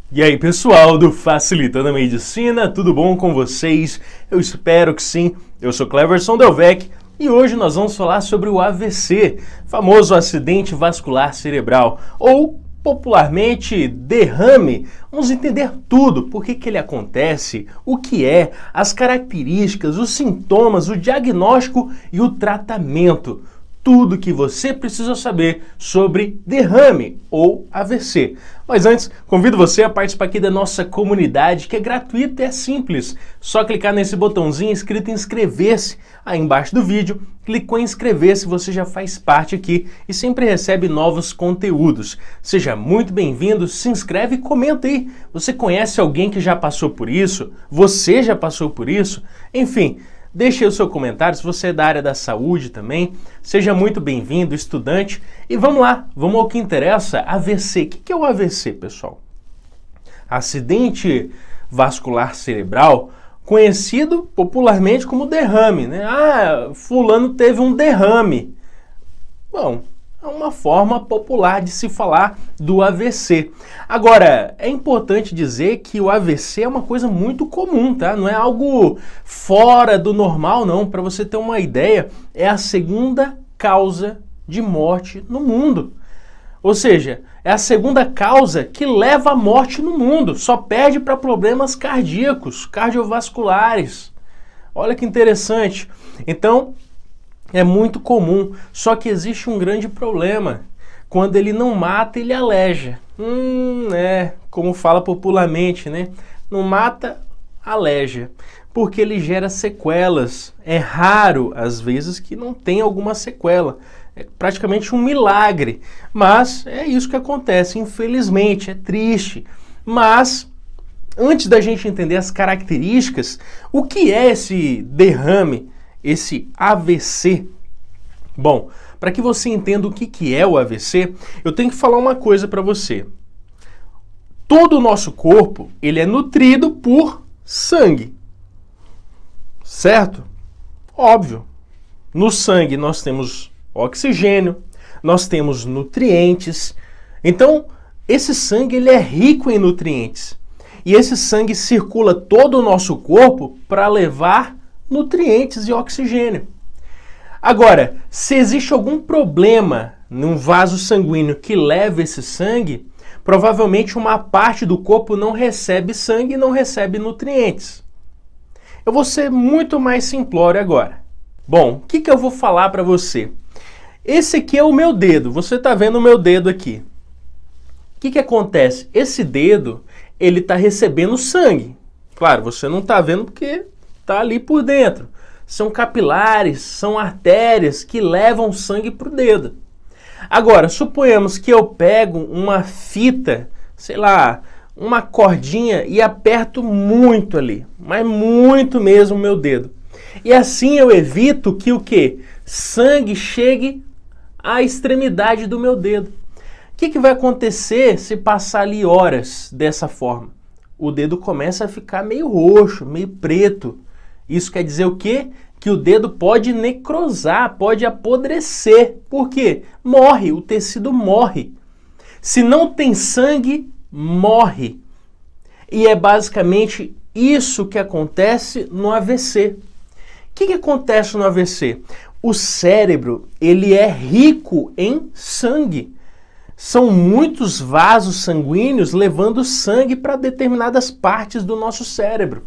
E aí, pessoal do Facilitando a Medicina, tudo bom com vocês? Eu espero que sim. Eu sou Cleverson Delvecq e hoje nós vamos falar sobre o AVC, famoso acidente vascular cerebral, ou popularmente derrame. Vamos entender tudo, por que ele acontece, o que é, as características, os sintomas, o diagnóstico e o tratamento. Tudo que você precisa saber sobre derrame ou AVC. Mas antes, convido você a participar aqui da nossa comunidade, que é gratuita e é simples. Só clicar nesse botãozinho escrito inscrever-se aí embaixo do vídeo. Clicou em inscrever-se, você já faz parte aqui e sempre recebe novos conteúdos. Seja muito bem-vindo, se inscreve e comenta aí. Você conhece alguém que já passou por isso? Você já passou por isso? Enfim, deixe aí o seu comentário, se você é da área da saúde também. Seja muito bem-vindo, estudante. E vamos lá, vamos ao que interessa, AVC. O que é o AVC, pessoal? Acidente vascular cerebral, conhecido popularmente como derrame, né? Ah, fulano teve um derrame. Bom, é uma forma popular de se falar do AVC. Agora, é importante dizer que o AVC é uma coisa muito comum, tá? Não é algo fora do normal, não. Para você ter uma ideia, é a segunda causa de morte no mundo. Ou seja, é a segunda causa que leva à morte no mundo. Só perde para problemas cardíacos, cardiovasculares. Olha que interessante. Então, é muito comum, só que existe um grande problema. Quando ele não mata, ele aleja. Como fala popularmente, né? Não mata, aleja. Porque ele gera sequelas. É raro, às vezes, que não tem alguma sequela. É praticamente um milagre. Mas é isso que acontece, infelizmente, é triste. Mas, antes da gente entender as características, o que é esse derrame, esse AVC? Bom, para que você entenda o que é o AVC, eu tenho que falar uma coisa para você. Todo o nosso corpo, ele é nutrido por sangue. Certo? Óbvio. No sangue nós temos oxigênio, nós temos nutrientes. Então, esse sangue ele é rico em nutrientes. E esse sangue circula todo o nosso corpo para levar nutrientes e oxigênio. Agora, se existe algum problema num vaso sanguíneo que leva esse sangue, provavelmente uma parte do corpo não recebe sangue e não recebe nutrientes. Eu vou ser muito mais simplório agora. Bom, o que eu vou falar para você? Esse aqui é o meu dedo, você está vendo o meu dedo aqui. O que acontece? Esse dedo, ele está recebendo sangue. Claro, você não está vendo porque está ali por dentro. São capilares, são artérias que levam sangue para o dedo. Agora, suponhamos que eu pego uma fita, sei lá, uma cordinha e aperto muito ali, mas muito mesmo o meu dedo. E assim eu evito que o quê? Sangue chegue à extremidade do meu dedo. O que vai acontecer se passar ali horas dessa forma? O dedo começa a ficar meio roxo, meio preto. Isso quer dizer o quê? Que o dedo pode necrosar, pode apodrecer. Por quê? Morre, o tecido morre. Se não tem sangue, morre. E é basicamente isso que acontece no AVC. O que acontece no AVC? O cérebro, ele é rico em sangue. São muitos vasos sanguíneos levando sangue para determinadas partes do nosso cérebro.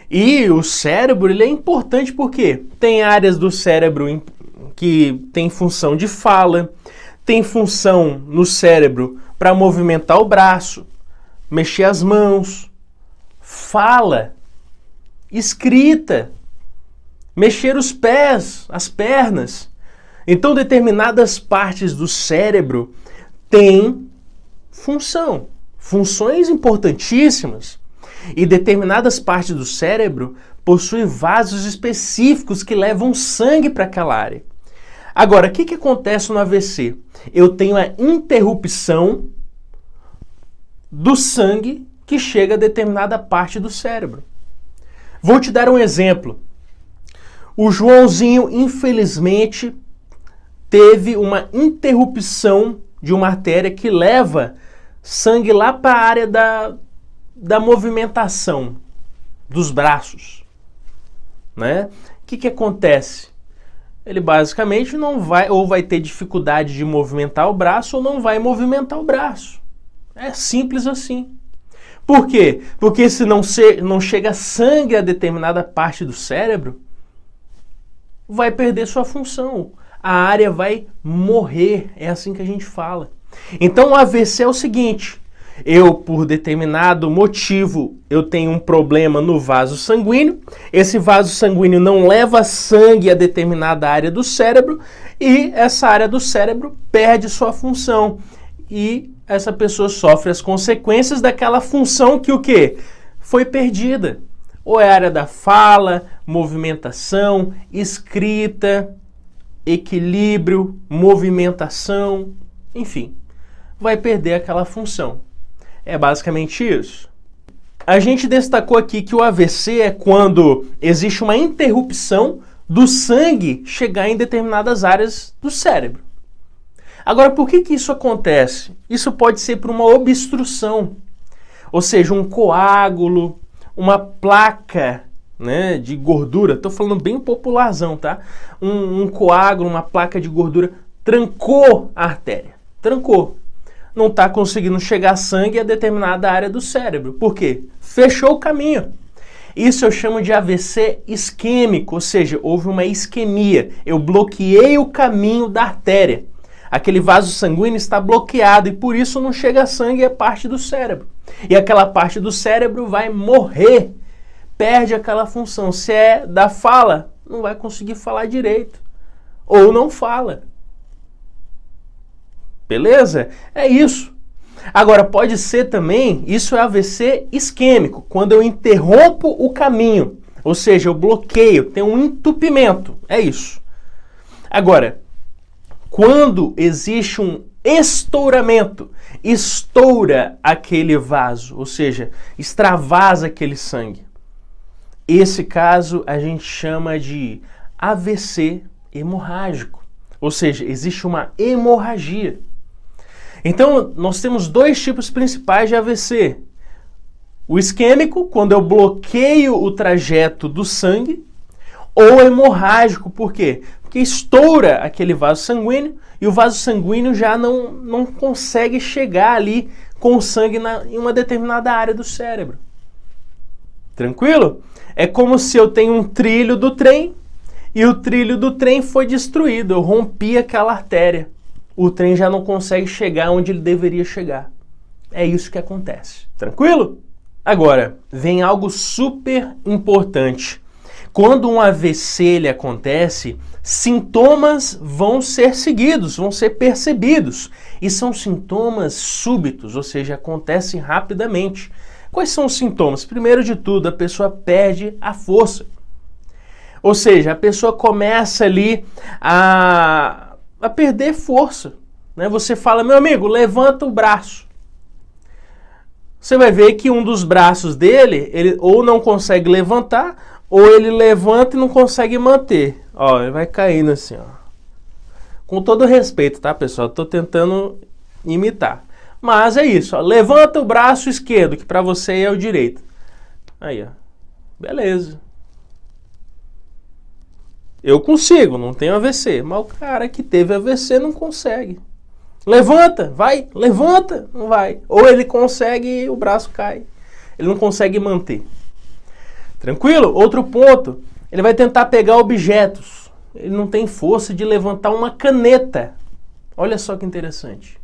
E o cérebro ele é importante porque tem áreas do cérebro que tem função de fala, tem função no cérebro para movimentar o braço, mexer as mãos, fala, escrita, mexer os pés, as pernas. Então, determinadas partes do cérebro têm funções importantíssimas. E determinadas partes do cérebro possuem vasos específicos que levam sangue para aquela área. Agora, o que acontece no AVC? Eu tenho a interrupção do sangue que chega a determinada parte do cérebro. Vou te dar um exemplo. O Joãozinho, infelizmente, teve uma interrupção de uma artéria que leva sangue lá para a área da movimentação dos braços, né? O que acontece? Ele basicamente não vai, ou vai ter dificuldade de movimentar o braço, ou não vai movimentar o braço. É simples assim. Por quê? Porque se não chega sangue a determinada parte do cérebro, vai perder sua função. A área vai morrer. É assim que a gente fala. Então o AVC é o seguinte: eu, por determinado motivo, eu tenho um problema no vaso sanguíneo, esse vaso sanguíneo não leva sangue a determinada área do cérebro e essa área do cérebro perde sua função. E essa pessoa sofre as consequências daquela função que o quê? Foi perdida. Ou é a área da fala, movimentação, escrita, equilíbrio, movimentação, enfim, vai perder aquela função. É basicamente isso. A gente destacou aqui que o AVC é quando existe uma interrupção do sangue chegar em determinadas áreas do cérebro. Agora, por que isso acontece? Isso pode ser por uma obstrução, ou seja, um coágulo, uma placa, né, de gordura. Estou falando bem popularzão, tá? Um coágulo, uma placa de gordura trancou a artéria. Trancou. Não está conseguindo chegar sangue a determinada área do cérebro. Por quê? Fechou o caminho. Isso eu chamo de AVC isquêmico, ou seja, houve uma isquemia. Eu bloqueei o caminho da artéria. Aquele vaso sanguíneo está bloqueado e por isso não chega sangue a parte do cérebro. E aquela parte do cérebro vai morrer, perde aquela função. Se é da fala, não vai conseguir falar direito. Ou não fala. Beleza? É isso. Agora, pode ser também, isso é AVC isquêmico, quando eu interrompo o caminho. Ou seja, eu bloqueio, tem um entupimento. É isso. Agora, quando existe um estouramento, estoura aquele vaso, ou seja, extravasa aquele sangue. Esse caso a gente chama de AVC hemorrágico, ou seja, existe uma hemorragia. Então, nós temos dois tipos principais de AVC. O isquêmico, quando eu bloqueio o trajeto do sangue, ou hemorrágico, por quê? Porque estoura aquele vaso sanguíneo e o vaso sanguíneo já não consegue chegar ali com o sangue em uma determinada área do cérebro. Tranquilo? É como se eu tenho um trilho do trem e o trilho do trem foi destruído. Eu rompi aquela artéria. O trem já não consegue chegar onde ele deveria chegar. É isso que acontece. Tranquilo? Agora, vem algo super importante. Quando um AVC ele acontece, sintomas vão ser seguidos, vão ser percebidos. E são sintomas súbitos, ou seja, acontecem rapidamente. Quais são os sintomas? Primeiro de tudo, a pessoa perde a força. Ou seja, a pessoa começa ali a perder força. Né? Você fala, meu amigo, levanta o braço. Você vai ver que um dos braços dele, ele ou não consegue levantar, ou ele levanta e não consegue manter. Ó, ele vai caindo assim, ó. Com todo respeito, tá, pessoal? Tô tentando imitar. Mas é isso, ó. Levanta o braço esquerdo, que para você é o direito. Aí, ó. Beleza. Eu consigo, não tenho AVC. Mas o cara que teve AVC não consegue. Levanta, vai, levanta, não vai. Ou ele consegue e o braço cai. Ele não consegue manter. Tranquilo? Outro ponto, ele vai tentar pegar objetos. Ele não tem força de levantar uma caneta. Olha só que interessante.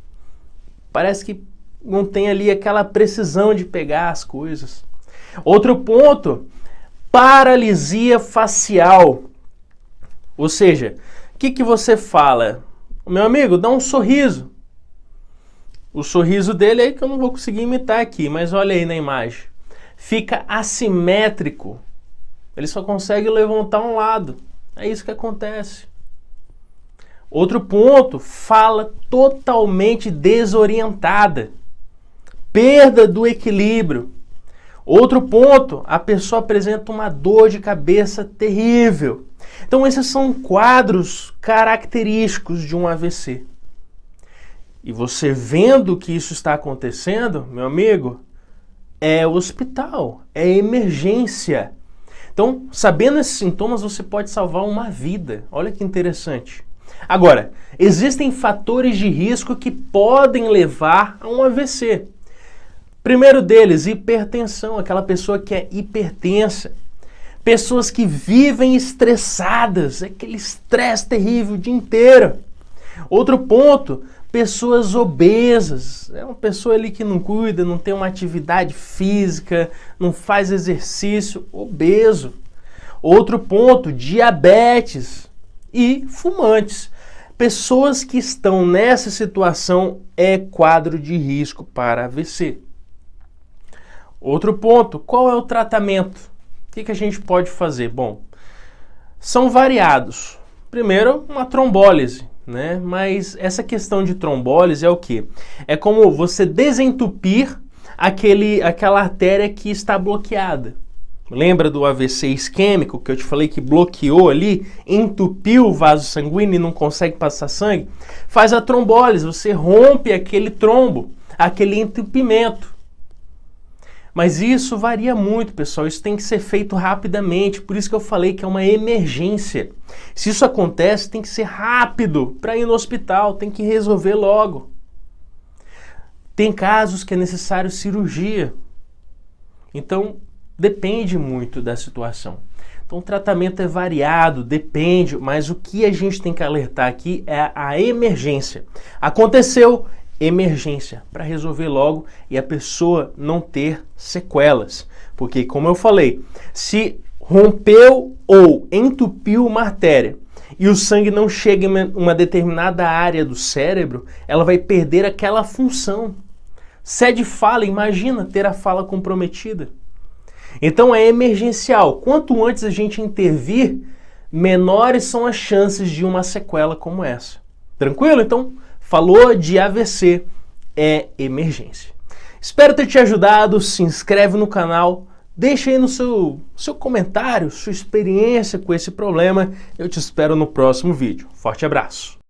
Parece que não tem ali aquela precisão de pegar as coisas. Outro ponto, paralisia facial. Ou seja, o que você fala? Meu amigo, dá um sorriso. O sorriso dele é que eu não vou conseguir imitar aqui, mas olha aí na imagem. Fica assimétrico. Ele só consegue levantar um lado. É isso que acontece. Outro ponto, fala totalmente desorientada. Perda do equilíbrio. Outro ponto, a pessoa apresenta uma dor de cabeça terrível. Então esses são quadros característicos de um AVC. E você vendo que isso está acontecendo, meu amigo, é hospital, é emergência. Então, sabendo esses sintomas, você pode salvar uma vida. Olha que interessante. Agora, existem fatores de risco que podem levar a um AVC. Primeiro deles, hipertensão, aquela pessoa que é hipertensa. Pessoas que vivem estressadas, aquele estresse terrível o dia inteiro. Outro ponto, pessoas obesas. É uma pessoa ali que não cuida, não tem uma atividade física, não faz exercício, obeso. Outro ponto, diabetes e fumantes. Pessoas que estão nessa situação é quadro de risco para AVC. Outro ponto, qual é o tratamento? O que a gente pode fazer? Bom, são variados. Primeiro, uma trombólise, né? Mas essa questão de trombólise é o quê? É como você desentupir aquela artéria que está bloqueada. Lembra do AVC isquêmico que eu te falei que bloqueou ali, entupiu o vaso sanguíneo e não consegue passar sangue? Faz a trombólise, você rompe aquele trombo, aquele entupimento. Mas isso varia muito, pessoal. Isso tem que ser feito rapidamente. Por isso que eu falei que é uma emergência. Se isso acontece, tem que ser rápido para ir no hospital. Tem que resolver logo. Tem casos que é necessário cirurgia. Então, depende muito da situação. Então, o tratamento é variado, depende. Mas o que a gente tem que alertar aqui é a emergência. Aconteceu, emergência, para resolver logo e a pessoa não ter sequelas. Porque, como eu falei, se rompeu ou entupiu uma artéria e o sangue não chega em uma determinada área do cérebro, ela vai perder aquela função. Se é de fala, imagina ter a fala comprometida. Então é emergencial. Quanto antes a gente intervir, menores são as chances de uma sequela como essa. Tranquilo? Então, falou de AVC, é emergência. Espero ter te ajudado, se inscreve no canal, deixa aí no seu comentário, sua experiência com esse problema. Eu te espero no próximo vídeo. Forte abraço!